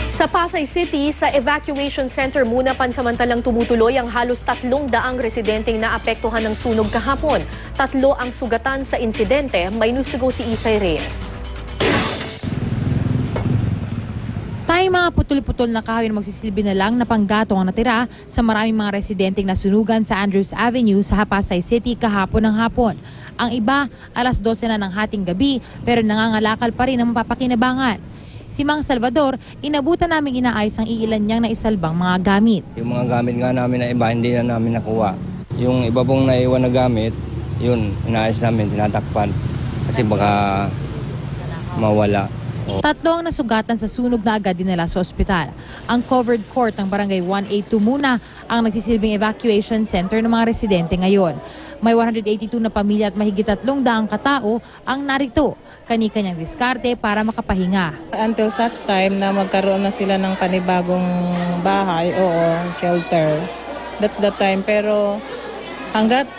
Sa Pasay City, sa evacuation center muna pansamantalang tumutuloy ang halos 300 residenteng naapektuhan ng sunog kahapon. 3 ang sugatan sa insidente. May news to go si Isay Reyes. Tayong mga putol-putol na kahoy na magsisilbi na lang na panggatong ang natira sa maraming mga residenteng nasunugan sa Andrews Avenue sa Pasay City kahapon ng hapon. Ang iba, alas 12 na ng hating gabi pero nangangalakal pa rin ang mapapakinabangan. Si Mang Salvador, inabutan namin inaayos ang iilan niyang naisalbang mga gamit. Yung mga gamit nga namin na iba, hindi na namin nakuha. Yung iba pong naiwan na gamit, yun, inaayos namin, tinatakpan. Kasi baka mawala. 3 ang nasugatan sa sunog na agad dinala sa ospital. Ang covered court ng Barangay 182 muna ang nagsisilbing evacuation center ng mga residente ngayon. May 182 na pamilya at mahigit 300 katao ang narito. Kani-kanyang diskarte para makapahinga. Until such time na magkaroon na sila ng panibagong bahay o shelter, that's the time. Pero hanggat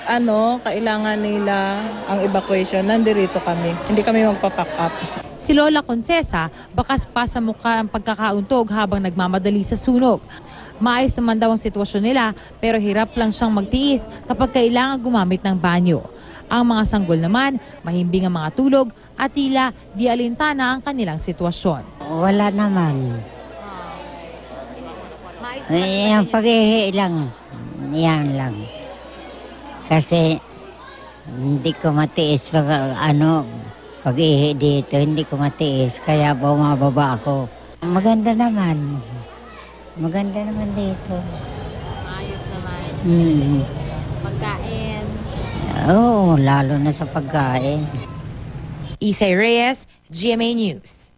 kailangan nila ang evacuation, nandirito kami. Hindi kami magpapack up. Si Lola Concesa, bakas pa sa mukha ang pagkakauntog habang nagmamadali sa sunog. Maayos naman daw ang sitwasyon nila pero hirap lang siyang magtiis kapag kailangan gumamit ng banyo. Ang mga sanggol naman, mahimbing ang mga tulog at tila di alintana ang kanilang sitwasyon. Wala naman. Yung pag-ihi lang. Yan lang. Kasi hindi ko matiis pag-ihi dito. Hindi ko matiis. Kaya bumababa ako. Maganda naman. Maganda naman dito. Ayos naman. Pagkain. Oo, lalo na sa pagkain. Isay Reyes, GMA News.